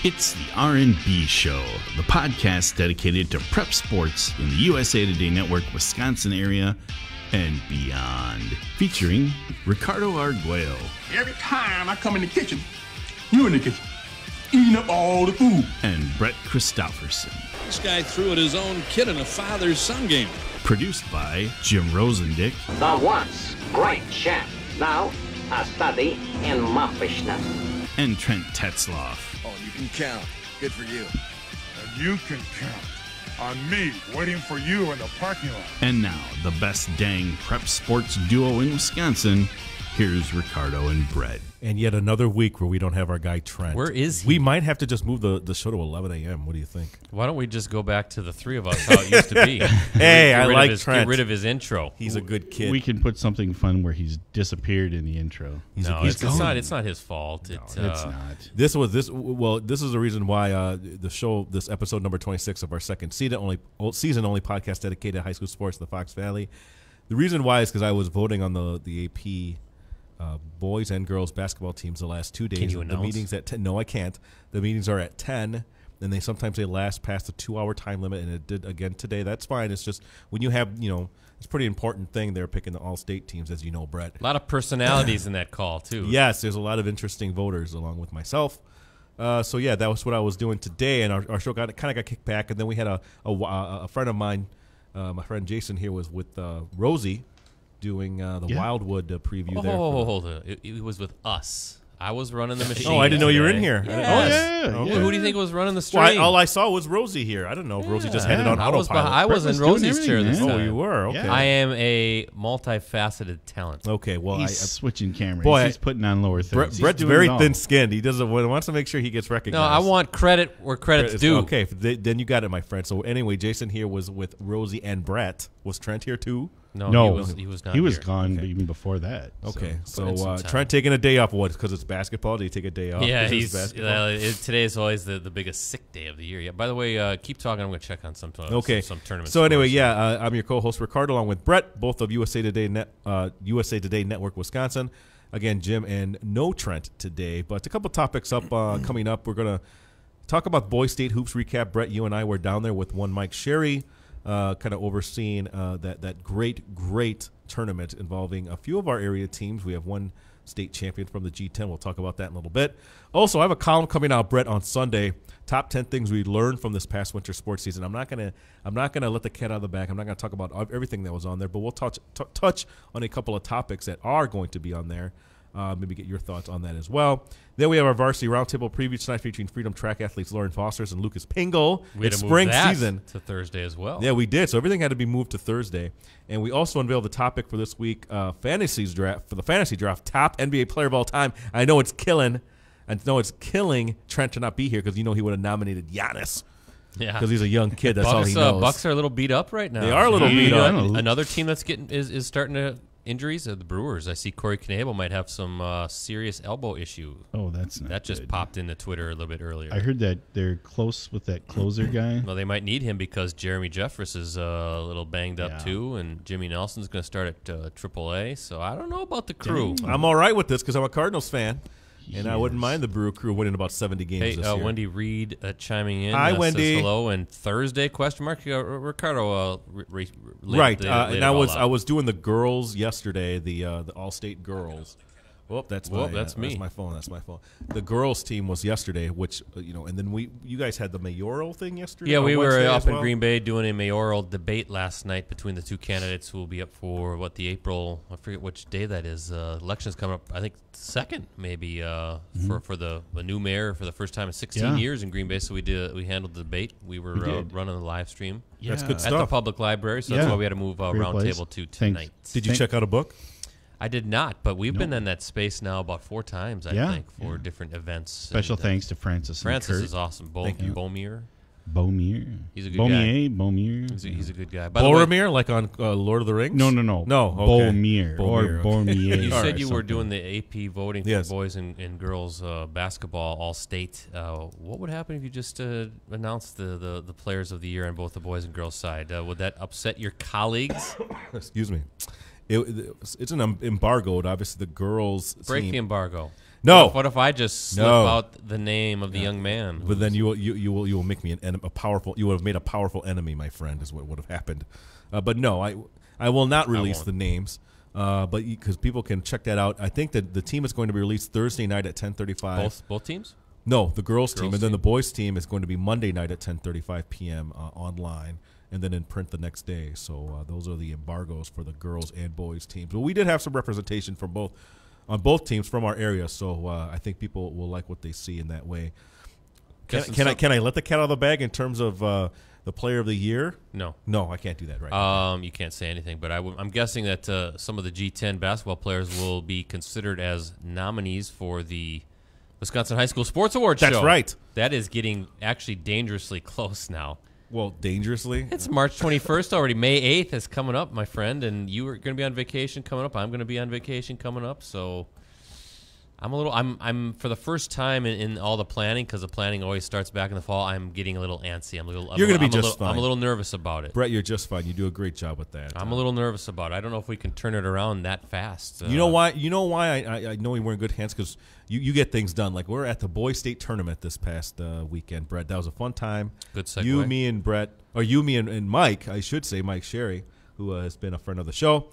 It's the R&B Show, the podcast dedicated to prep sports in the USA Today Network, Wisconsin area, and beyond. Featuring Ricardo Arguello. Every time I come in the kitchen, you in the kitchen, eating up all the food. And Brett Christofferson. This guy threw at his own kid in a father-son game. Produced by Jim Rosendick. The once great chef, now a study in muffishness. And Trent Tetzloff. Oh, you can count. Good for you. And you can count on me waiting for you in the parking lot. And now, the best dang prep sports duo in Wisconsin. Here's Ricardo and Brett. And yet another week where we don't have our guy Trent. Where is he? We might have to just move the show to 11 a.m. What do you think? Why don't we just go back to the three of us, how it used to be? Hey, I like Trent. Get rid of his intro. He's a good kid. We can put something fun where he's disappeared in the intro. It's not his fault. No, it's not. This is the reason why this episode number 26 of our second season only podcast dedicated to high school sports in the Fox Valley. The reason why is because I was voting on the AP boys and girls basketball teams the last 2 days. Can you the announce? Meetings at 10. No, I can't. The meetings are at 10, and sometimes they last past the 2-hour time limit, and it did again today. That's fine. It's just when you have, it's a pretty important thing. They're picking the all-state teams, as you know, Brett. A lot of personalities in that call, too. Yes, there's a lot of interesting voters along with myself. So, yeah, that was what I was doing today, and our show kind of got kicked back, and then we had a friend of mine, my friend Jason here, was with Rosie, doing the Wildwood preview there. Hold on. It was with us. I was running the machine. Oh, I didn't know you were in here. Yes. Oh, yeah. Who do you think was running the stream? Well, all I saw was Rosie here. I don't know if Rosie just had it on autopilot. I was in Rosie's chair this time. Oh, you were? Okay. I am a multifaceted talent. Okay, well, he's switching cameras. Boy, he's putting on lower thirds. Brett's very thin-skinned. He wants to make sure he gets recognized. No, I want credit where credit's due. Okay, then you got it, my friend. So anyway, Jason here was with Rosie and Brett. Was Trent here too? No, he was not. He was here. gone even before that. Okay, so Trent taking a day off. What? Because it's basketball. Do you take a day off? Yeah, today is always the biggest sick day of the year. Yeah. By the way, keep talking. I'm going to check on some tournaments. So anyway, I'm your co-host Ricardo, along with Brett, both of USA Today Network Wisconsin. Again, Jim and no Trent today, but a couple topics up coming up. We're going to talk about Boys State hoops recap. Brett, you and I were down there with one Mike Sherry. Kind of overseeing that great tournament involving a few of our area teams. We have one state champion from the G10. We'll talk about that in a little bit. Also, I have a column coming out, Brett, on Sunday. Top 10 things we learned from this past winter sports season. I'm not gonna let the cat out of the bag. I'm not gonna talk about everything that was on there, but we'll touch on a couple of topics that are going to be on there. Maybe get your thoughts on that as well. Then we have our varsity roundtable preview tonight featuring Freedom track athletes Lauren Fosters and Lucas Pingle. We had it's to spring move that season to Thursday as well. Yeah, we did. So everything had to be moved to Thursday. And we also unveiled the topic for this week, fantasy draft, top NBA player of all time. I know it's killing Trent to not be here because he would have nominated Giannis. Yeah, because he's a young kid. That's all he knows. Bucks are a little beat up right now. They are a little beat up. Another team that's is starting to. Injuries of the Brewers. I see Corey Knebel might have some serious elbow issue. Oh, that's not that just good. Popped into Twitter a little bit earlier. I heard that they're close with that closer guy. Well, they might need him because Jeremy Jeffress is a little banged up too, and Jimmy Nelson's going to start at AAA. So I don't know about the crew. I'm all right with this because I'm a Cardinals fan. And I wouldn't mind the Brew crew winning about 70 games this year. Wendy Reed chiming in. Hi, Wendy. Says hello. And Thursday, question mark, Ricardo. Right. And I was doing the girls yesterday, the All-State girls. That's me. That's my phone. The girls team was yesterday, which and then you guys had the mayoral thing yesterday. Yeah, we were up in Green Bay doing a mayoral debate last night between the two candidates who will be up for the April. I forget which day that is. Elections coming up. I think 2nd maybe for the new mayor for the first time in 16 years in Green Bay. So we handled the debate. We were running the live stream. Yeah. That's good stuff At the public library. So that's why we had to move Roundtable to tonight. Did you check out a book? I did not, but we've been in that space now about 4 times, I think, for different events. Special thanks to Francis. Francis is awesome. Bomir. He's a good guy. Bomir. He's a good guy. Boromir, like on Lord of the Rings? No. Okay. Bomir. Or Boromir. You said you were doing the AP voting for boys and girls basketball all-state. What would happen if you just announced the players of the year on both the boys and girls side? Would that upset your colleagues? Excuse me. It's an embargoed. Obviously, the girls break the embargo. No. What if I just slip out the name of the young man? But then you will make me a powerful. You would have made a powerful enemy, my friend. Is what would have happened. But no, I will not release the names. But because people can check that out. I think that the team is going to be released Thursday night at 10:35. Both teams? No, the girls team, and then the boys team is going to be Monday night at 10:35 p.m. Online, and then in print the next day. So those are the embargoes for the girls and boys teams. But we did have some representation from both teams from our area, so I think people will like what they see in that way. Can I let the cat out of the bag in terms of the player of the year? No, I can't do that right now. You can't say anything, but I'm guessing that some of the G10 basketball players will be considered as nominees for the Wisconsin High School Sports Awards show. That's right. That is getting actually dangerously close now. Well, dangerously? It's March 21st already. May 8th is coming up, my friend, and you are going to be on vacation coming up. I'm going to be on vacation coming up, so I'm for the first time in all the planning, because the planning always starts back in the fall. I'm getting a little antsy. You're going to be just fine. I'm a little nervous about it. Brett, you're just fine. You do a great job with that. I'm a little nervous about it. I don't know if we can turn it around that fast. You know why? I know we're in good hands, because you get things done. Like, we're at the Boys State Tournament this past weekend, Brett. That was a fun time. Good segue. You, me, and Brett, or you, me, and Mike, I should say, Mike Sherry, who has been a friend of the show.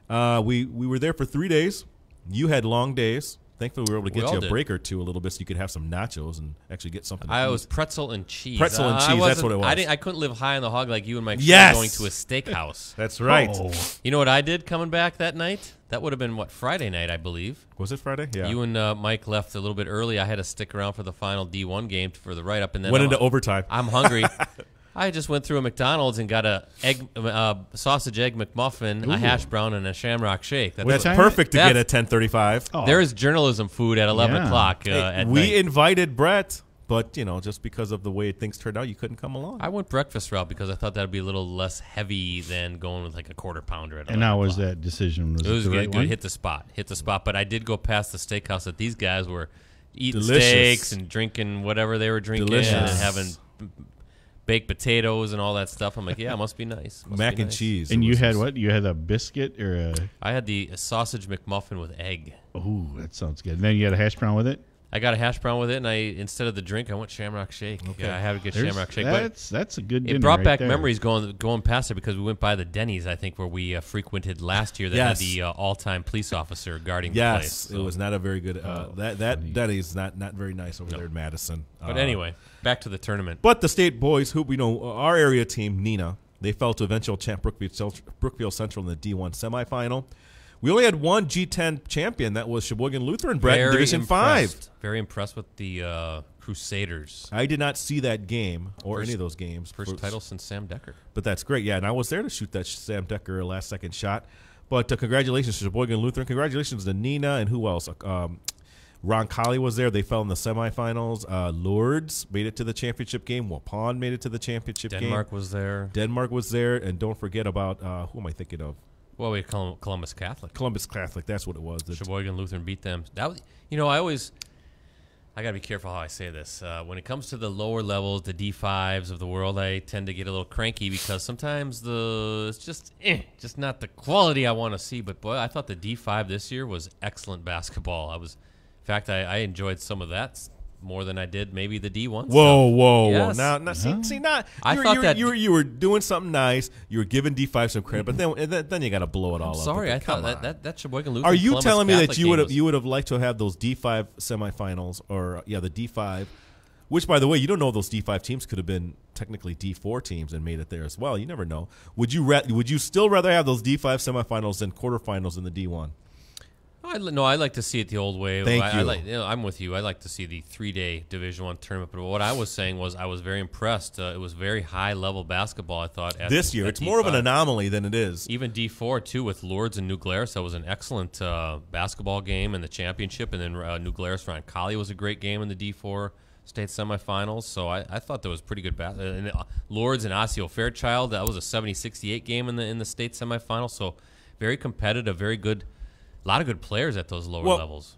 We were there for 3 days. You had long days. Thankfully, we were able to get you a break or two a little bit, so you could have some nachos and actually get something. I was pretzel and cheese. Pretzel and cheese, that's what it was. I couldn't live high on the hog like you and Mike going to a steakhouse. That's right. Oh. You know what I did coming back that night? That would have been, Friday night, I believe. Was it Friday? Yeah. You and Mike left a little bit early. I had to stick around for the final D1 game for the write-up. And then went into overtime. I'm hungry. I just went through a McDonald's and got a sausage egg McMuffin, a hash brown, and a Shamrock Shake. That's perfect to get at 10:35. Oh. There is journalism food at 11 o'clock at we night. invited Brett, but just because of the way things turned out, you couldn't come along. I went breakfast route because I thought that would be a little less heavy than going with like a quarter pounder. And how was that decision? Was it was the good. Right one? Hit the spot. But I did go past the steakhouse that these guys were eating Delicious. steaks and drinking whatever they were drinking and having baked potatoes and all that stuff. I'm like, yeah, it must be nice. Mac and cheese. And you had what? You had a biscuit or a? I had the sausage McMuffin with egg. Oh, that sounds good. And then you had a hash brown with it? I got a hash brown with it, and instead of the drink, I went Shamrock Shake. Okay. Yeah, I had a good Shamrock Shake. That's a good dinner. It brought right back there. memories going past it, because we went by the Denny's, I think, where we frequented last year that had the all-time police officer guarding the place. So. It was not a very good that Denny's not very nice over there in Madison. But anyway, back to the tournament. But the state boys, who our area team, Nina, they fell to eventual champ Brookfield Central in the D1 semifinal. We only had one G10 champion. That was Sheboygan Lutheran, Brett, in Division 5. Very impressed with the Crusaders. I did not see that game or any of those games. First title since Sam Decker. But that's great. Yeah, and I was there to shoot that Sam Decker last-second shot. But congratulations to Sheboygan Lutheran. Congratulations to Nina, and who else? Ron Colley was there. They fell in the semifinals. Lourdes made it to the championship game. Waupun made it to the championship game. Denmark was there. And don't forget about, who am I thinking of? Well, we call Columbus Catholic. Columbus Catholic, that's what it was. Sheboygan Lutheran beat them. That was, I got to be careful how I say this. When it comes to the lower levels, the D5s of the world, I tend to get a little cranky because sometimes it's just not the quality I want to see. But boy, I thought the D5 this year was excellent basketball. In fact, I enjoyed some of that more than I did maybe the D1. Whoa! Yes. Now, see, not. I thought that you were doing something nice. You were giving D5 some credit, but then you got to blow it all up. Sorry, I thought that Sheboygan Lutheran. Are you Columbus telling me Catholic that you would have liked to have those D5 semifinals, or the D5? Which, by the way, you don't know, those D5 teams could have been technically D4 teams and made it there as well. You never know. Would you still rather have those D5 semifinals than quarterfinals in the D1? No, I like to see it the old way. Thank you. I'm with you. I like to see the 3-day Division I tournament. But what I was saying was I was very impressed. It was very high-level basketball, I thought. This year. It's more of an anomaly than it is. Even D4, too, with Lourdes and New Glarus. That was an excellent basketball game in the championship. And then New Glarus Ron Colley was a great game in the D4 state semifinals. So I thought that was pretty good basketball. Lourdes and Osseo Fairchild, that was a 70-68 game in the state semifinals. So very competitive, very good. A lot of good players at those lower levels.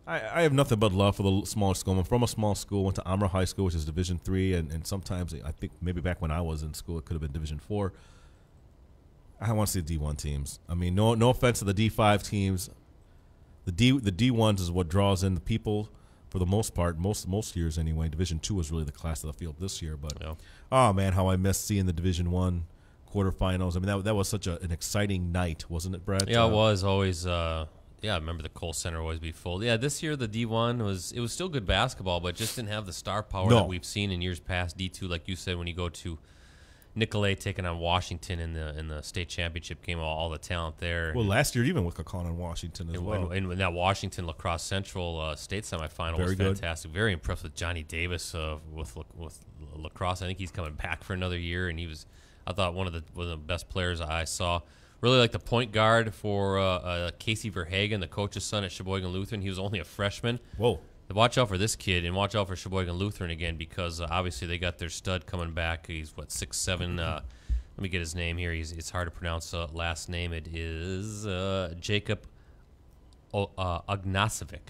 I have nothing but love for the small school. I'm from a small school, went to Amra High School, which is Division III, and sometimes I think maybe back when I was in school, it could have been Division IV. I want to see the D1 teams. I mean, no offense to the D5 teams. the D1s is what draws in the people for the most part, most years anyway. Division II was really the class of the field this year. But oh man, how I missed seeing the Division I quarterfinals. I mean, that was such an exciting night, wasn't it, Brad? Yeah, it was always. I remember the Kohl Center always be full. Yeah, this year the D1 was still good basketball, but just didn't have the star power that we've seen in years past. D2, like you said, when you go to Nicolay taking on Washington in the state championship game, all the talent there. Well, last year even with Kakon and Washington as well. And that Washington Lacrosse Central state semifinal was fantastic. Very impressed with Johnny Davis with lacrosse. I think he's coming back for another year, and he was, I thought, one of the best players I saw. Really like the point guard for Casey Verhagen, the coach's son at Sheboygan Lutheran. He was only a freshman. Whoa. Watch out for this kid, and watch out for Sheboygan Lutheran again, because obviously they got their stud coming back. He's, 6'7". Let me get his name here. It's hard to pronounce last name. It is Jacob Ognasovic.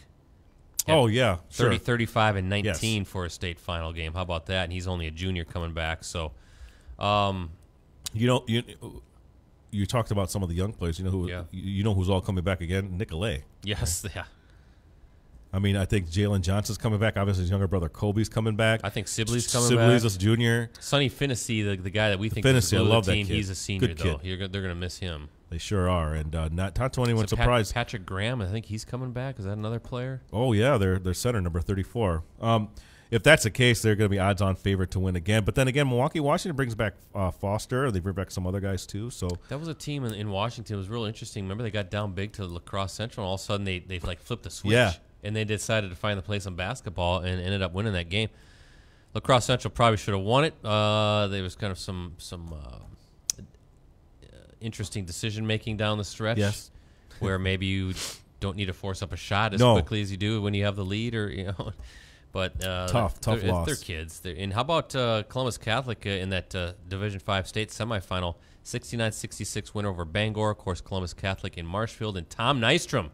Oh, yeah. 30, 35, and 19 for a state final game. How about that? And he's only a junior coming back. So, you talked about some of the young players. You know who's all coming back again? Nicolay. Yes, yeah. I mean, I think Jalen Johnson's coming back. Obviously, his younger brother Kobe's coming back. I think Sibley's coming back. Sibley's a junior. Sonny Finney, the guy that we think Finney, I love the team, that kid. he's a senior, Good though. kid. They're going to miss him. They sure are, and not to anyone's surprise. Patrick Graham, I think he's coming back. Is that another player? Oh yeah, their center number 34. If that's the case, they're going to be odds-on favorite to win again. But then again, Milwaukee, Washington brings back Foster. They bring back some other guys too. So that was a team in Washington. It was real interesting. Remember, they got down big to Lacrosse Central, and all of a sudden they like flipped the switch. Yeah. And they decided to find the place in basketball and ended up winning that game. Lacrosse Central probably should have won it. There was kind of some interesting decision making down the stretch. Yes. Where maybe you don't need to force up a shot as quickly as you do when you have the lead, or But tough loss. They're kids. And how about Columbus Catholic in that Division V state semifinal? 69-66 win over Bangor. Of course, Columbus Catholic in Marshfield, and Tom Nystrom,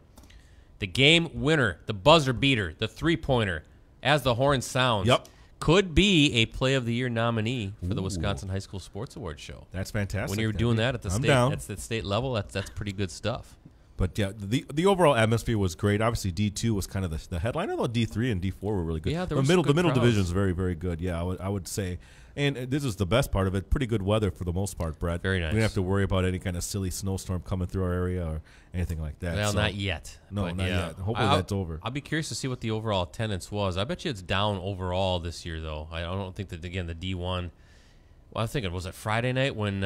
the game winner, the buzzer beater, the three-pointer, as the horn sounds. Yep. Could be a Play of the Year nominee for the Wisconsin High School Sports Awards show. That's fantastic. When you're doing that at the state level, that's pretty good stuff. But yeah, the overall atmosphere was great. Obviously, D2 was kind of the headline, although D3 and D4 were really good. Yeah, the middle division is very, very good. Yeah, I would say. And this is the best part of it. Pretty good weather for the most part, Brett. Very nice. We don't have to worry about any kind of silly snowstorm coming through our area or anything like that. Well, not yet. No, not yet. Hopefully that's over. I'll be curious to see what the overall attendance was. I bet you it's down overall this year, though. I don't think that, again, the D1. Well, I'm thinking, was it Friday night when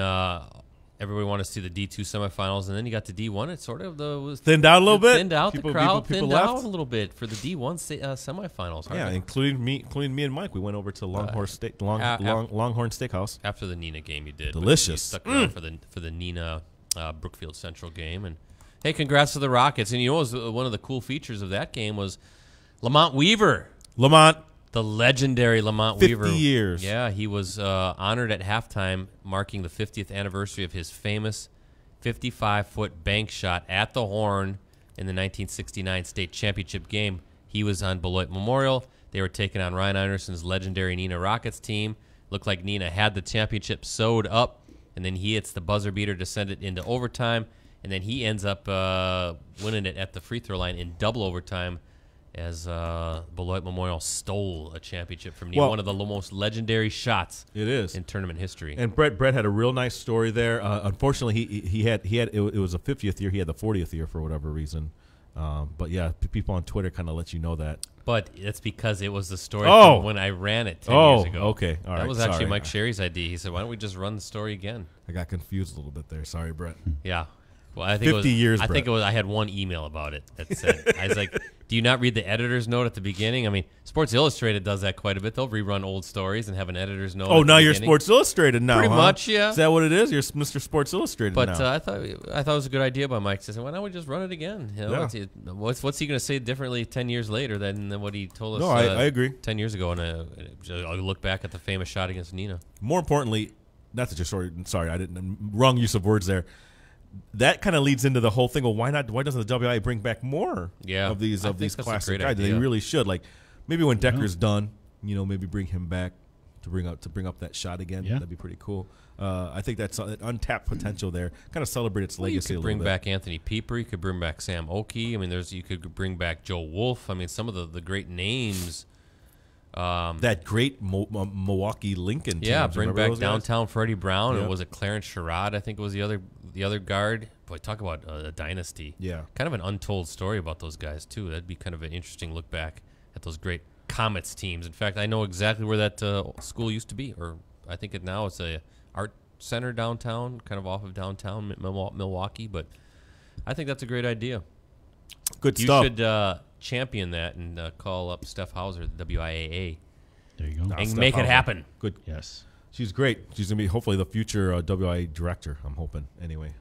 everybody wanted to see the D2 semifinals, and then you got the D1? It sort of was thinned out a little bit. Thinned out. The crowd thinned left. out a little bit for the D1 semifinals. Yeah, including me and Mike. We went over to Longhorn Steakhouse after the Nina game. You did delicious. You stuck around for the Nina Brookfield Central game, and hey, congrats to the Rockets. And you know, what was one of the cool features of that game was Lamont Weaver. The legendary Lamont 50 Weaver. 50 years. Yeah, he was honored at halftime, marking the 50th anniversary of his famous 55-foot bank shot at the horn in the 1969 state championship game. He was on Beloit Memorial. They were taking on Ryan Anderson's legendary Nina Rockets team. Looked like Nina had the championship sewed up, and then he hits the buzzer beater to send it into overtime, and then he ends up winning it at the free throw line in double overtime, as Beloit Memorial stole a championship from Nina. One of the most legendary shots in tournament history. And Brett had a real nice story there. Unfortunately, he had it was a 50th year. He had the 40th year for whatever reason. But yeah, people on Twitter kind of let you know that. But it's because it was the story from when I ran it 10 years ago. Okay. All right. That was actually Mike Sherry's idea. He said, why don't we just run the story again? I got confused a little bit there. Sorry, Brett. Yeah. Well, I think 50 years, I think it was. I had one email about it that said, I was like, do you not read the editor's note at the beginning? I mean, Sports Illustrated does that quite a bit. They'll rerun old stories and have an editor's note. Oh, now you're Sports Illustrated now, Pretty much, yeah. Is that what it is? You're Mr. Sports Illustrated now. But I thought it was a good idea by Mike. He said, why don't we just run it again? You know, what's he going to say differently 10 years later than what he told us? No, I agree. 10 years ago, and I look back at the famous shot against Nina. More importantly, not that you're sorry, I didn't wrong use of words there. That kind of leads into the whole thing. Well, why not? Why doesn't the WIA bring back more of these classic guys? They really should. Like maybe when Decker's done, maybe bring him back to bring up that shot again. Yeah. That'd be pretty cool. I think that's untapped potential there. Kind of celebrate its legacy You a could bring little bit. back Anthony Pieper. You could bring back Sam Oakey. I mean, you could bring back Joe Wolf. I mean, some of the great names. That great Milwaukee Lincoln team. Yeah, Do you bring remember back those guys? downtown Freddie Brown. Yep. And was it Clarence Sherrod? I think it was the other guard. Boy, talk about a dynasty. Yeah. Kind of an untold story about those guys, too. That'd be kind of an interesting look back at those great Comets teams. In fact, I know exactly where that school used to be, or I think now it's a art center downtown, kind of off of downtown Milwaukee. But I think that's a great idea. Good You stuff. should champion that and call up Steph Hauser, the WIAA, There you go. and Steph make it Hauser. happen. Good. Yes. She's great. She's going to be hopefully the future WIA director, I'm hoping, anyway.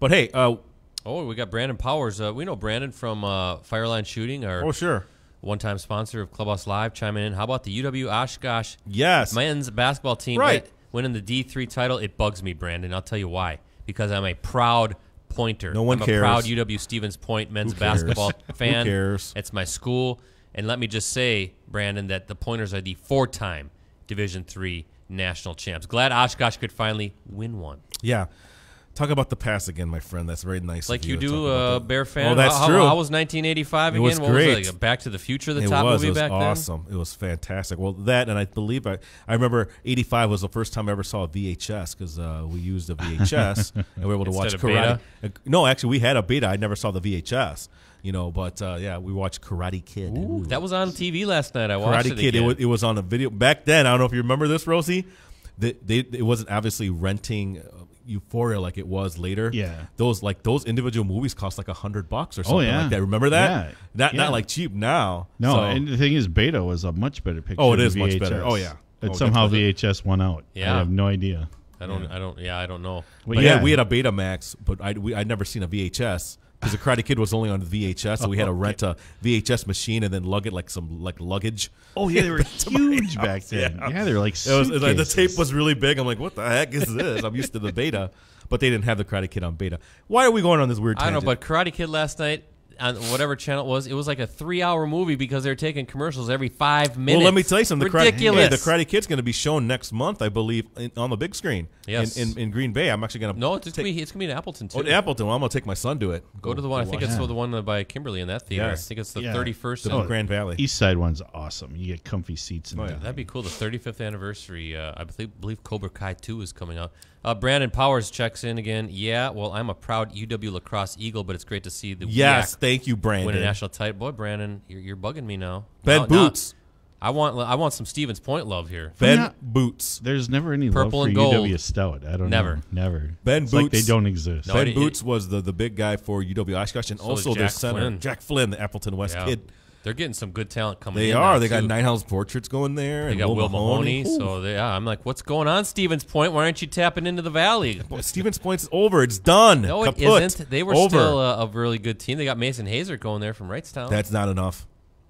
But, hey. Oh, we got Brandon Powers. We know Brandon from Fireline Shooting, our Sure. one-time sponsor of Clubhouse Live, chiming in. How about the UW Oshkosh Yes. men's basketball team Right. winning the D3 title? It bugs me, Brandon. I'll tell you why. Because I'm a proud Pointer. No one I'm cares. a proud UW Stevens Point men's Who cares? basketball fan. Who cares? It's my school. And let me just say, Brandon, that the Pointers are the 4-time Division III national champs. Glad Oshkosh could finally win one. Yeah. Talk about the past again, my friend. That's very nice. Like of you to do, talk about that. Bear fan. Oh, that's how, true. How was 1985 It again? was What great. Was it, like Back to the Future, the It top was. movie It was back awesome. It was fantastic. Well, that, and I believe I remember 85 was the first time I ever saw a VHS because we used a VHS and we were able to watch Instead of Karate. Beta? No, actually, we had a Beta. I never saw the VHS. But yeah, we watched Karate Kid. then? That was on TV last night. I watched Karate it Kid. again. It was on a video back then. I don't know if you remember this, Rosie. It wasn't obviously renting Euphoria like it was later. Yeah. Those individual movies cost like $100 or something yeah. like that. Remember that? Yeah. Not like cheap now. No, So- and the thing is, Beta was a much better picture. Oh, it than is much VHS. better. Oh, yeah. But Oh, somehow definitely. VHS won out. Yeah. I have no idea. I don't know. But But yeah, we had a Betamax, but I'd never seen a VHS because the Karate Kid was only on VHS, so we had to rent a VHS machine and then lug it like some luggage. Oh yeah, they were huge back then. Yeah, they were like It was like the tape suitcases. was really big. I'm like, what the heck is this? I'm used to the Beta, but they didn't have the Karate Kid on Beta. Why are we going on this weird I tangent? don't know, but Karate Kid last night on whatever channel it was like a 3-hour movie because they're taking commercials every 5 minutes. Well, let me tell you something. Ridiculous. The Karate Kid's going to be shown next month, I believe, on the big screen. Yes. In Green Bay. I'm actually going to. No, it's gonna be in Appleton too. Oh, in Appleton. Well, I'm going to take my son to it. Go to the one. I think watch it's it. the one by Kimberly in that theater. Yes. I think it's the Yeah. 31st. The Grand Valley. East Side one's awesome. You get comfy seats. And Oh, yeah. That'd be cool. The 35th anniversary. I believe Cobra Kai 2 is coming out. Brandon Powers checks in again. Yeah, well, I'm a proud UW lacrosse Eagle, but it's great to see the Yes, WIAC thank you, Brandon. win a national title. Boy, Brandon, you're bugging me now. Ben Now- Boots. I want some Stevens Point love here. Ben Yeah. Boots. There's never any Purple love and for gold. UW Stout. I don't Never. know. Never. Ben It's like Boots. they don't exist. No, Ben it- Boots was the big guy for UW Oshkosh, and So also is their Jack center, Flynn. Jack Flynn, the Appleton West Yeah. kid. They're getting some good talent coming They in. are. now, They got too. Ninehouse Portraits going there. They and got Will Mahoney. Ooh. So I'm like, what's going on, Stevens Point? Why aren't you tapping into the Valley? Boy, Stevens Point's over. It's done. No, it Kaput. isn't. They were over. still a really good team. They got Mason Hazer going there from Wrightstown. That's not enough.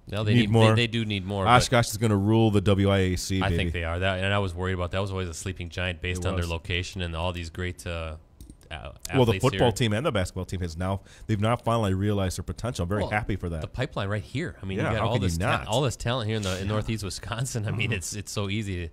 no, they need more. They do need more. but Oshkosh is going to rule the WIAC. I baby. think they are. And I was worried about that. Was always a sleeping giant based on their was. location and all these great. Well, the athletes football here. team and the basketball team they've now finally realized their potential. I'm very Well, happy for The that. pipeline right here. I mean, Yeah, you got how all can you this not? all this talent here in Northeast Wisconsin. I mean, it's so easy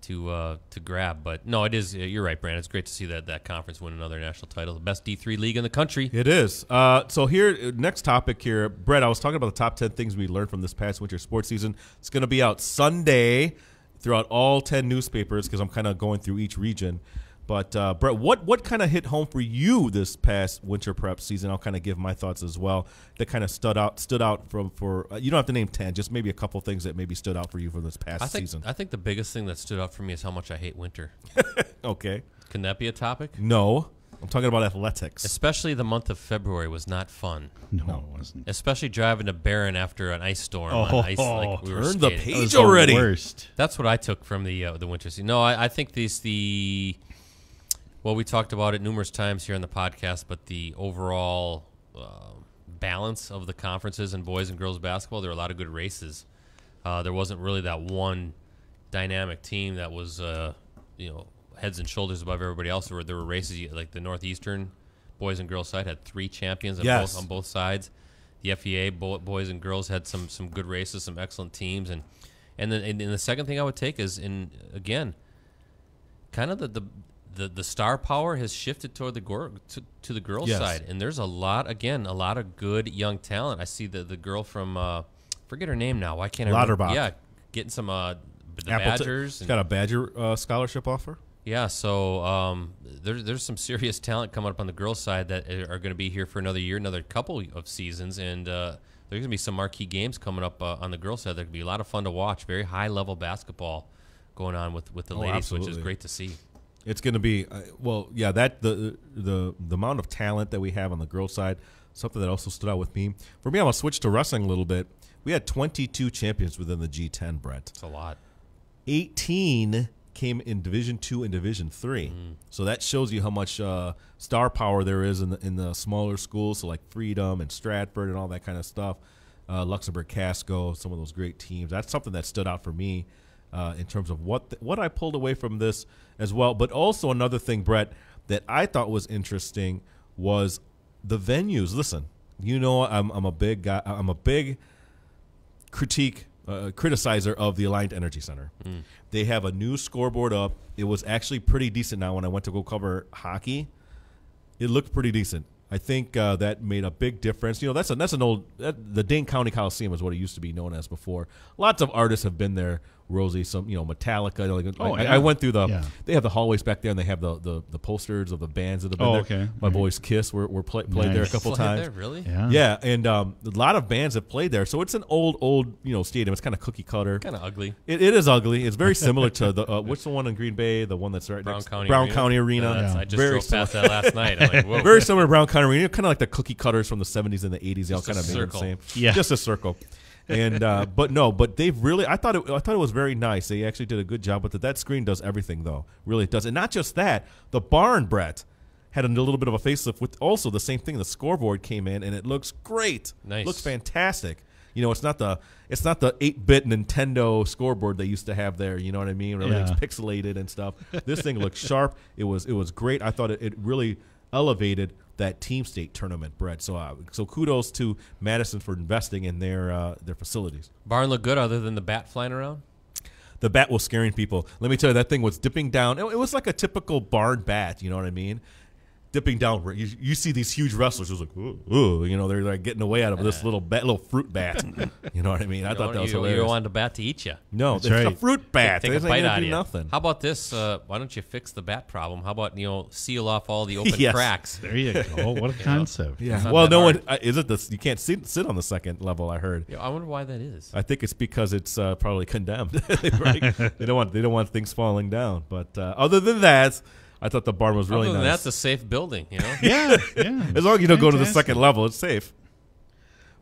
to grab. But no, it is. You're right, Brandon. It's great to see that conference win another national title, the best D3 league in the country. It is. So here, next topic here, Brett. I was talking about the top 10 things we learned from this past winter sports season. It's going to be out Sunday throughout all 10 newspapers because I'm kind of going through each region. But Brett, what kind of hit home for you this past winter prep season? I'll kind of give my thoughts as well. That kind of stood out for you don't have to name 10, just maybe a couple things that maybe stood out for you for this past season. I think the biggest thing that stood out for me is how much I hate winter. Okay. Can that be a topic? No, I'm talking about athletics. Especially the month of February was not fun. No, it wasn't. Especially driving to Barron after an ice storm on ice like we were Turn the skating. page That was the already. worst. That's what I took from the winter season. No, I think well, we talked about it numerous times here on the podcast, but the overall balance of the conferences in boys and girls basketball, there were a lot of good races. There wasn't really that one dynamic team that was, heads and shoulders above everybody else. There were races like the Northeastern boys and girls side had 3 champions on both sides. The FEA boys and girls had some good races, some excellent teams, and And then and the second thing I would take is again, kind of the star power has shifted toward to the girls' Yes. side, and there's a lot of good young talent. I see the girl from forget her name now. Why can't I remember? Lauterbach. Yeah, getting some the Appleton. Badgers. She's got a Badger scholarship offer. Yeah, so there's some serious talent coming up on the girls' side that are going to be here for another year, another couple of seasons, and there's going to be some marquee games coming up on the girls' side. There's going to be a lot of fun to watch. Very high-level basketball going on with the ladies, absolutely. which is great to see. It's going to be that the amount of talent that we have on the girls' side, something that also stood out with me. For me, I'm gonna switch to wrestling a little bit. We had 22 champions within the G10, Brett. It's a lot. 18 came in Division 2 and Division 3. So that shows you how much star power there is in the smaller schools, so like Freedom and Stratford and all that kind of stuff. Luxembourg, Casco, some of those great teams. That's something that stood out for me in terms of what I pulled away from this as well. But also another thing, Brett, that I thought was interesting was the venues. Listen, you know I'm a big guy. I'm a big criticizer of the Alliant Energy Center. They have a new scoreboard up. It was actually pretty decent. Now when I went to go cover hockey, it looked pretty decent. I think that made a big difference. You know, that's an old the Dane County Coliseum is what it used to be known as before. Lots of artists have been there. Rosie, some Metallica. I went through they have the hallways back there, and they have the posters of the bands that have been there. Okay. My boys Kiss were played there a couple times. There, really? Yeah, and a lot of bands have played there. So it's an old stadium. It's kind of cookie cutter. Kind of ugly. It is ugly. It's very similar to the what's the one in Green Bay? The one that's right Brown next County Brown Arena. County Arena. I just Very drove past that last night. I'm like, whoa. Very similar to Brown County Arena, kind of like the cookie cutters from the 70s and the 80s. They all Just kind a of made the circle. same. Yeah. Just a circle. And but they've really I thought it was very nice. They actually did a good job with it. That screen does everything though. Really it does. And not just that, the barn, Brett, had a little bit of a facelift with also the same thing. The scoreboard came in and it looks great. Nice. Looks fantastic. You know, it's not the 8-bit Nintendo scoreboard they used to have there. You know what I mean? Where everything's pixelated and stuff. This thing looks sharp. It was great. I thought it really elevated that team state tournament, Brett. So kudos to Madison for investing in their facilities. Barn looked good other than the bat flying around? The bat was scaring people. Let me tell you, that thing was dipping down. It was like a typical barn bat. You know what I mean? Dipping down. You see these huge wrestlers who's like, ooh, you know, they're like getting away out of this little fruit bat. You know what I mean? I thought that was hilarious. You don't want the bat to eat you. No, That's it's right. a fruit bat. Take It a ain't bite gonna out of do you. nothing. How about this? Why don't you fix the bat problem? How about seal off all the open Yes. cracks? There you go. What a concept. Yeah. not Well, that no hard. one is it this. You can't sit on the second level. I heard. Yeah, I wonder why that is. I think it's because it's probably condemned. they don't want things falling down. But other than that, I thought the barn was really Other than nice. that's a safe building, you know. Yeah. As long as you don't go to the Fantastic. second level, it's safe.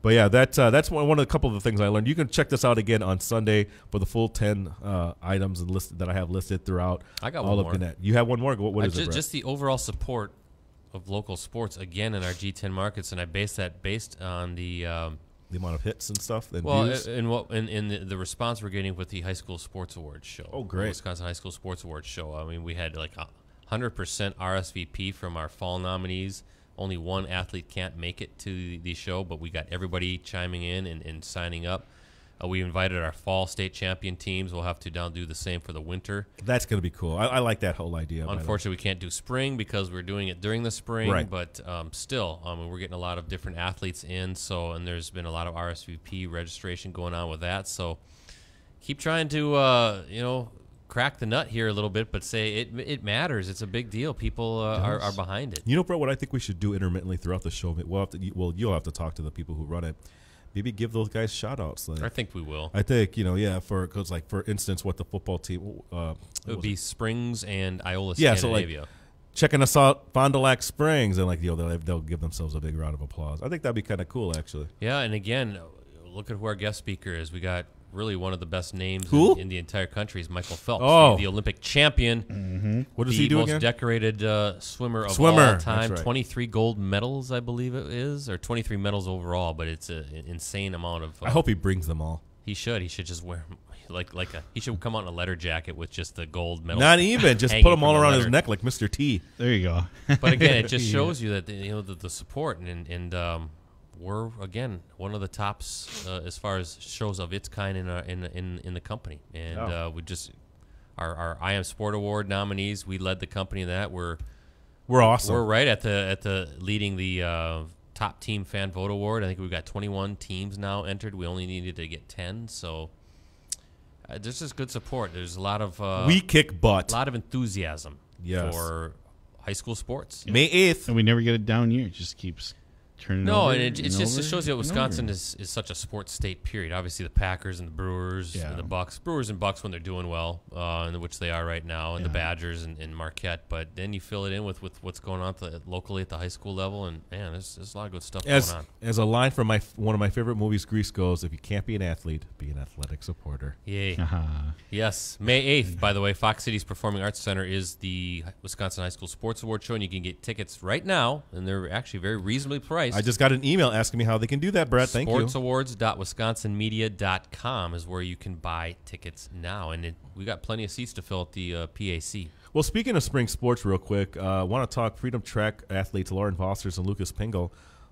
But yeah, that's one of a couple of the things I learned. You can check this out again on Sunday for the full 10 items and that I have listed throughout. I got all one of more. Gannett. You have one more. What is it, Brett? Just the overall support of local sports again in our G10 markets, and I based on the The amount of hits and stuff. And well, views. in the response we're getting with the High School Sports Awards show. Oh, great. The Wisconsin High School Sports Awards show. I mean, we had like 100% RSVP from our fall nominees. Only one athlete can't make it to the show, but we got everybody chiming in and signing up. We invited our fall state champion teams. We'll have to do the same for the winter. That's going to be cool. I like that whole idea. by the way. Unfortunately, we can't do spring because we're doing it during the spring. Right. But still, we're getting a lot of different athletes in. And there's been a lot of RSVP registration going on with that. So keep trying to crack the nut here a little bit, but say it matters. It's a big deal. People are behind it. You know, Brett, what I think we should do intermittently throughout the show. You'll have to talk to the people who run it. Maybe give those guys shout outs. I think we will. I think, because like for instance, what the football team It would be Springs and Iola Yeah, so, Scandinavia. checking us out, Fond du Lac Springs, and they'll give themselves a big round of applause. I think that'd be kind of cool, actually. Yeah, and again, look at who our guest speaker is. We got really one of the best names Who? in the entire country is Michael Phelps, Oh. the Olympic champion. What does the he do most again? decorated swimmer of Swimmer, all that's time. right. 23 gold medals, I believe it is, or 23 medals overall, but it's an insane amount of. I hope he brings them all. He should just wear he should come out in a letter jacket with just the gold medals. Not even. Just hanging put them from all the around his letter. neck like Mr. T. There you go. But again, it just shows you that the support and we're again one of the tops as far as shows of its kind in the company, and we just our I Am Sport Award nominees. We led the company in that. We're awesome. We're right at the leading the top team fan vote award. I think we've got 21 teams now entered. We only needed to get 10, so there's just good support. There's a lot of we kick butt. A lot of enthusiasm for high school sports. May 8th. And we never get a down year. It just keeps turning over. No, and it shows you that Wisconsin is such a sports state, period. Obviously, the Packers and the Brewers and the Bucks. Brewers and Bucks when they're doing well, which they are right now, and the Badgers and Marquette. But then you fill it in with what's going on locally at the high school level, and, man, there's a lot of good stuff going on. As a line from one of my favorite movies, Grease, goes, if you can't be an athlete, be an athletic supporter. Yay. Yes. May 8th, by the way, Fox Cities Performing Arts Center is the Wisconsin High School Sports Award Show, and you can get tickets right now, and they're actually very reasonably priced. I just got an email asking me how they can do that, Brett. Thank you. Sportsawards.wisconsinmedia.com is where you can buy tickets now, and we got plenty of seats to fill at the PAC. Well, speaking of spring sports real quick, I want to talk Freedom Track athletes Lauren Fosters and Lucas Pingle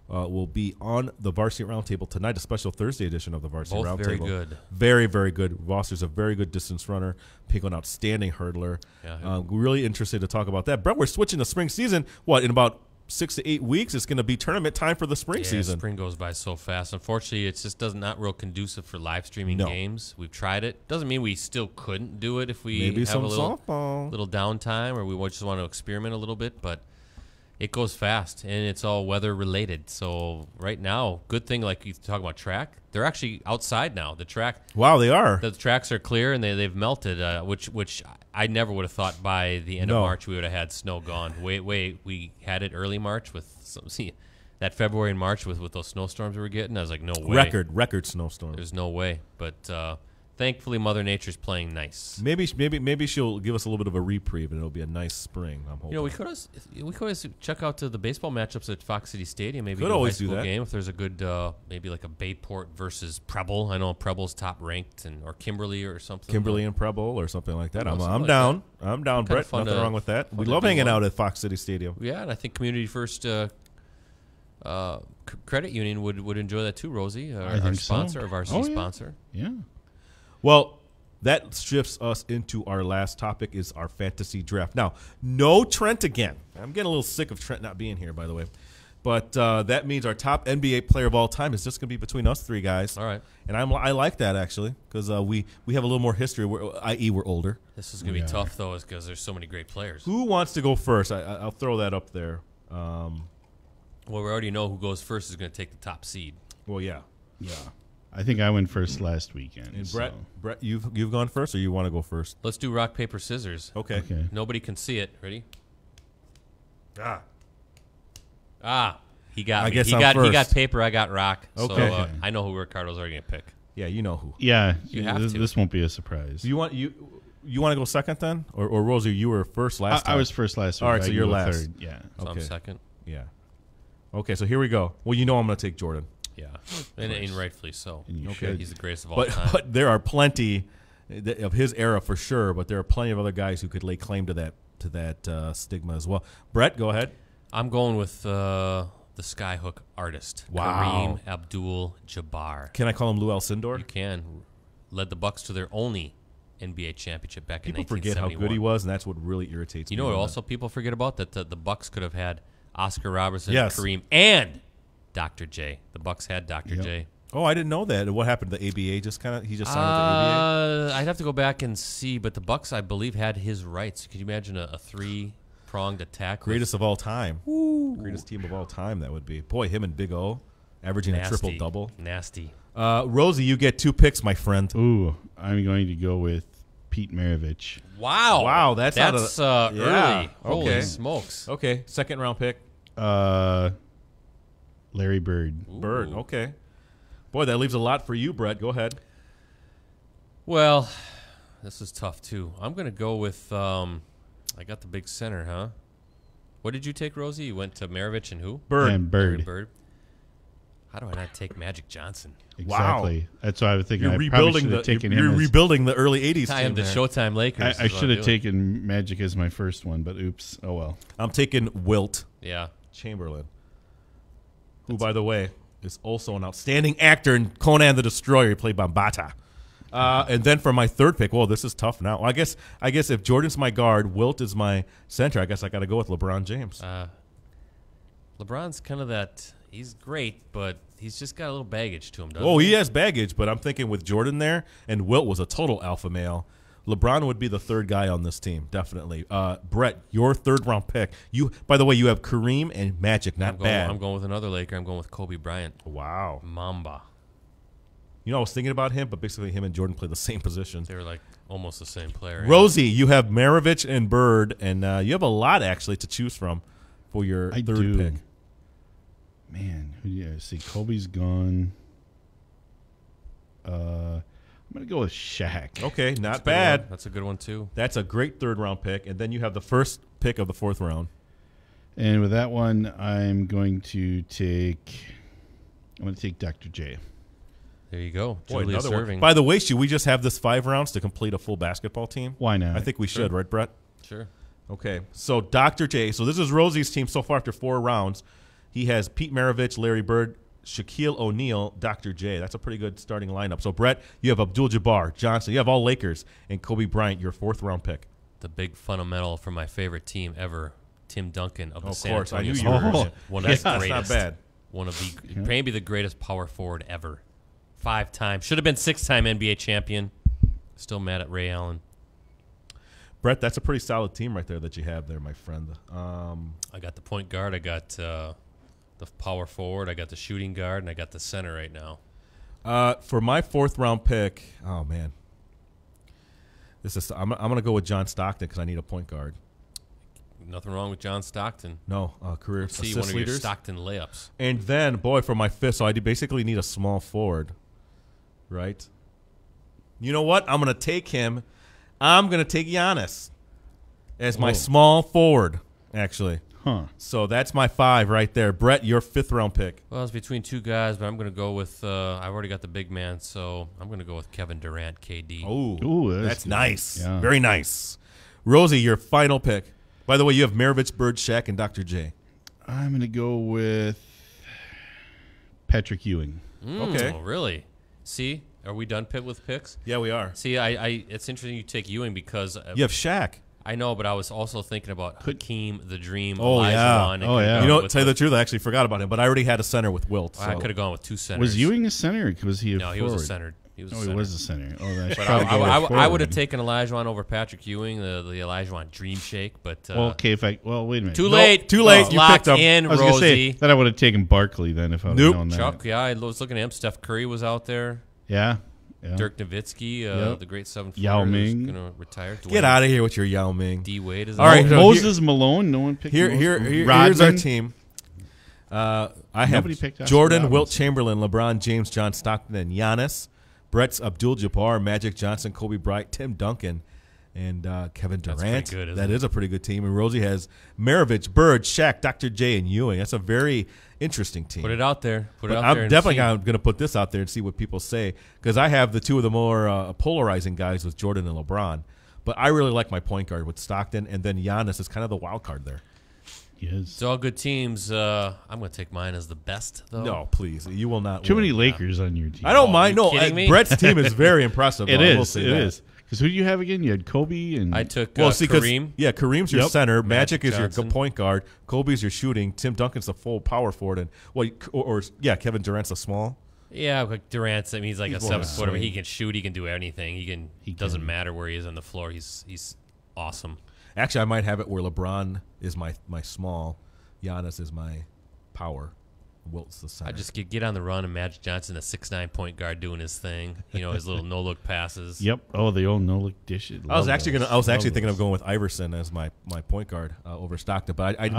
will be on the Varsity Roundtable tonight, a special Thursday edition of the Varsity Roundtable. Very good. Very, very good. Foster's a very good distance runner. Pingle, an outstanding hurdler. Yeah. We're really interested to talk about that. Brett, we're switching to spring season, in about 6 to 8 weeks, it's going to be tournament time for the spring season. Spring goes by so fast. Unfortunately, it's just not real conducive for live streaming games. We've tried it. Doesn't mean we still couldn't do it if we have a little downtime or we just want to experiment a little bit, but it goes fast, and it's all weather related. So right now, good thing, like you talk about track, they're actually outside now. The track. Wow, they are. The tracks are clear, and they've melted, which I never would have thought by the end of March we would have had snow gone. We had it early March with that February and March with those snowstorms we were getting. I was like, no way. Record snowstorm. There's no way. But thankfully, Mother Nature's playing nice. Maybe she'll give us a little bit of a reprieve, and it'll be a nice spring. I'm hoping. We could always check out the baseball matchups at Fox City Stadium. Maybe could do a always high school do that. game if there's a good, maybe like a Bayport versus Preble. I know Preble's top ranked, or Kimberly or something. Kimberly and Preble or something like that. I'm like down. that. I'm down, Brett. Nothing wrong with that. We love hanging out at Fox City Stadium. Yeah, and I think Community First Credit Union would enjoy that too, Rosie, our sponsor, our varsity sponsor. Yeah. Well, that shifts us into our last topic is our fantasy draft. Now, no Trent again. I'm getting a little sick of Trent not being here, by the way. But that means our top NBA player of all time is just going to be between us three guys. All right. And I like that, actually, because we have a little more history, i.e. we're older. This is going to be tough, though, because there's so many great players. Who wants to go first? I'll throw that up there. Well, we already know who goes first is going to take the top seed. Well, yeah. Yeah. I think I went first last weekend. And Brett, you've gone first, or you want to go first? Let's do rock, paper, scissors. Okay. Nobody can see it. Ready? He got me. Guess he got paper. I got rock. Okay. So I know who Ricardo's already going to pick. Yeah, you know who. Yeah. You have to. This won't be a surprise. You want to go second then, or Rosie? You were first last time. I was first last week. All right, so you're last. Third. Yeah. So I'm second. Yeah. Okay, so here we go. Well, I'm going to take Jordan. Yeah, and rightfully so. Okay. He's the greatest of all time. But there are plenty of his era for sure. But there are plenty of other guys who could lay claim to that stigma as well. Brett, go ahead. I'm going with the skyhook artist, Wow. Kareem Abdul-Jabbar. Can I call him Lou Alcindor? You can. Led the Bucks to their only NBA championship back People in 1971. forget how good he was, and that's what really irritates me. You know what also people forget about? That the Bucks could have had Oscar Robertson, Yes. Kareem, and Dr. J. The Bucks had Dr. J. Oh, I didn't know that. What happened to the ABA? He just signed with the ABA? I'd have to go back and see, but the Bucks, I believe, had his rights. Could you imagine a three-pronged attack? Greatest of all time. Greatest team of all time, that would be. Boy, him and Big O averaging a triple-double. Nasty. Rosie, you get 2 picks, my friend. Ooh, I'm going to go with Pete Maravich. Wow. That's early. Okay. Holy smokes. Okay, second-round pick. Larry Bird. Ooh. Bird, okay. Boy, that leaves a lot for you, Brett. Go ahead. Well, this is tough, too. I'm going to go with I got the big center, huh? What did you take, Rosie? You went to Maravich and who? Bird. And Bird. Bird. How do I not take Magic Johnson? Exactly. Wow. That's what I was thinking. You're rebuilding the early 80s I am the Showtime Lakers. I should have taken Magic as my first one, but oops. Oh, well. I'm taking Wilt Yeah. Chamberlain, who, by the way, is also an outstanding actor in Conan the Destroyer. He played Bambata. And then for my third pick, this is tough now. I guess if Jordan's my guard, Wilt is my center, I guess I got to go with LeBron James. LeBron's kind of that. He's great, but he's just got a little baggage to him, doesn't He has baggage, but I'm thinking with Jordan there, and Wilt was a total alpha male, LeBron would be the third guy on this team, definitely. Brett, your third-round pick. By the way, you have Kareem and Magic, not bad. I'm going with another Laker. I'm going with Kobe Bryant. Wow. Mamba. You know, I was thinking about him, but basically him and Jordan play the same position. They were like almost the same player. Rosie, you have Maravich and Bird, and you have a lot, actually, to choose from for your third pick. Man, who do you see? Kobe's gone. I'm going to go with Shaq. Okay, not bad. That's a good one, too. That's a great third-round pick. And then you have the first pick of the fourth round. And with that one, I'm going to take Dr. J. There you go. Boy, Julius another Erving. one. By the way, should we just have this 5 rounds to complete a full basketball team? Why not? I think we should, right, Brett? Sure. Okay, so Dr. J. So this is Rosie's team so far after 4 rounds. He has Pete Maravich, Larry Bird, Shaquille O'Neal, Dr. J. That's a pretty good starting lineup. So, Brett, you have Abdul-Jabbar, Johnson. You have all Lakers, and Kobe Bryant, your 4th-round pick. The big fundamental for my favorite team ever, Tim Duncan of the San course, I Antonio knew you were Spurs. going to- One of the That's greatest. not bad. One of the maybe the greatest power forward ever. 5-time. Should have been 6-time NBA champion. Still mad at Ray Allen. Brett, that's a pretty solid team right there that you have there, my friend. I got the point guard. I got the power forward. I got the shooting guard, and I got the center right now. For my 4th-round pick, oh, man. I'm going to go with John Stockton because I need a point guard. Nothing wrong with John Stockton. No, career Let's see assist one of leaders. your Stockton layups. And then, boy, for my 5th, so I basically need a small forward, right? You know what? I'm going to take him. I'm going to take Giannis as my small forward, actually. Huh. So that's my 5 right there. Brett, your 5th-round pick. Well, it's between 2 guys, but I'm going to go with I've already got the big man, so I'm going to go with Kevin Durant, KD. Ooh, that's good. nice. Yeah. Very nice. Rosie, your final pick. By the way, you have Maravich, Bird, Shaq, and Dr. J. I'm going to go with Patrick Ewing. Okay. Oh, really? See, are we done with picks? Yeah, we are. See, I it's interesting you take Ewing because You have Shaq. I know, but I was also thinking about Hakeem, the Dream, Oh, Elijah yeah. Wan. Oh, yeah. You know, to tell you the truth, I actually forgot about him, but I already had a center with Wilt. I so- could have gone with 2 centers. Was Ewing a center or was he a No, he forward? was a center. He was a Oh, center. he was a center. Oh, I should But probably go with I would forward. have taken Elijah Wan over Patrick Ewing, the Elijah Wan Dream Shake, but Well, okay, wait a minute. too late. too late. It's You locked picked him. in, I was going to say Rosie. that I would have taken Barkley then if I would have Nope. known that. Chuck, yeah, I was looking at him. Steph Curry was out there. Yeah. Dirk Nowitzki, Yep. the great 7-footer, Yao Ming. going to retire. Get out of here with your Yao Ming. D Wade is All right, out. so Moses Malone. No one picked Here's Rodman. our team. I have Nobody picked Oscar Jordan, Robertson. Wilt Chamberlain, LeBron James, John Stockton, and Giannis. Brett's Abdul-Jabbar, Magic Johnson, Kobe Bryant, Tim Duncan, and Kevin That's Durant. pretty good, isn't That it? is a pretty good team. And Rosie has Maravich, Bird, Shaq, Dr. J, and Ewing. That's a very interesting team. Put it out there. Put it But out there. I'm and definitely see. going to put this out there and see what people say because I have the 2 of the more polarizing guys with Jordan and LeBron. But I really like my point guard with Stockton, and then Giannis is kind of the wild card there. Yes. It's all good teams. I'm going to take mine as the best, though. No, please. You will not Too win. many Lakers on your team. I don't Oh, mind. you No, kidding me? Brett's team is very impressive. It though, I will is. say It that. is. Because who do you have again? You had Kobe and I took Well, see, 'cause- Kareem. yeah, Kareem's your Yep. center. Magic Magic is your Johnson. point guard. Kobe's your shooting. Tim Duncan's the full power forward, and Kevin Durant's a small. Yeah, like Durant. I mean, he's like He's a more 7-footer, but he swing. can shoot. He can do anything. He doesn't can. matter where he is on the floor. He's awesome. Actually, I might have it where LeBron is my small, Giannis is my power, Wilt's the center. I just get on the run and Magic Johnson, a 6'9" point guard, doing his thing. You know, his little no look passes. Yep. Oh, the old no look dishes. I was actually thinking of going with Iverson as my point guard over Stockton, but I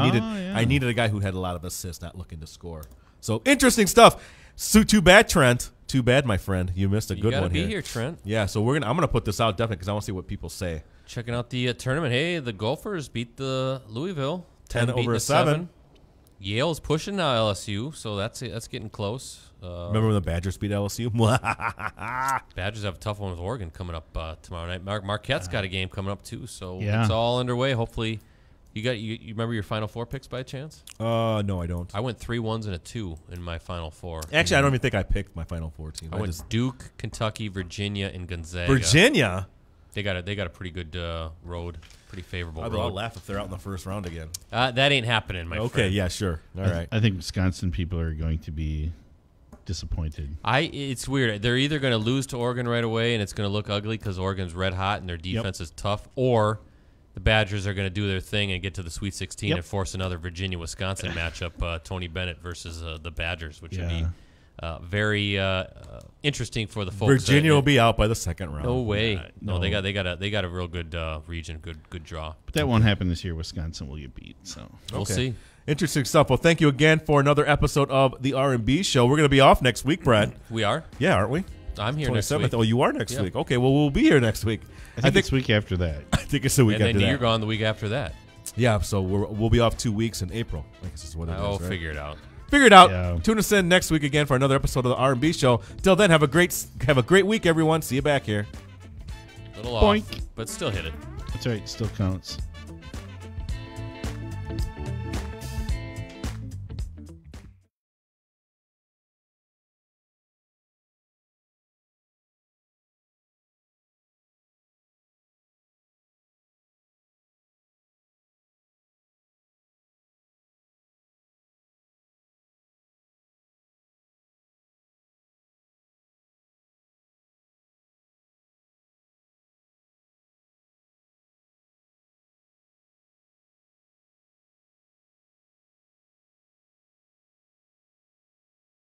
needed a guy who had a lot of assists, not looking to score. So interesting stuff. So too bad, Trent. Too bad, my friend. You missed a You good gotta one be here. here, Trent. Yeah, so I'm gonna put this out definitely because I want to see what people say. Checking out the tournament. Hey, the Gophers beat the Louisville 10 beating over the 7. Yale's pushing now LSU, so that's getting close. Remember when the Badgers beat LSU? Badgers have a tough one with Oregon coming up tomorrow night. Marquette's got a game coming up too, so Yeah. it's all underway. Hopefully, You remember your Final Four picks by chance? No, I don't. I went 3 1s and a 2 in my Final Four. Actually, I don't even think I picked my Final Four team. I went Duke, Kentucky, Virginia, and Gonzaga. Virginia. They got a pretty good road, pretty favorable road. I'll laugh if they're out in the first round again. That ain't happening, my friend. Okay, yeah, sure. All right. I think Wisconsin people are going to be disappointed. It's weird. They're either going to lose to Oregon right away, and it's going to look ugly because Oregon's red hot and their defense is tough, or the Badgers are going to do their thing and get to the Sweet 16 and force another Virginia-Wisconsin matchup, Tony Bennett versus the Badgers, which would be very interesting for the folks. Virginia will be out by the second round. No way. No, they got a real good region, good draw. But that won't happen this year. Wisconsin will get beat. So we'll see. Interesting stuff. Well, thank you again for another episode of the R&B Show. We're going to be off next week, Brad. We are? Yeah, aren't we? I'm here next week. Oh, you are next week. Okay, well, we'll be here next week. I think it's week after that. I think it's the week after that. And then you're gone the week after that. Yeah, so we'll be off 2 weeks in April. I guess is what it is, right? Figure it out. Figure it out. Yeah. Tune us in next week again for another episode of the R&B Show. Till then, have a great week, everyone. See you back here. Little off, but still hit it. That's right. Still counts.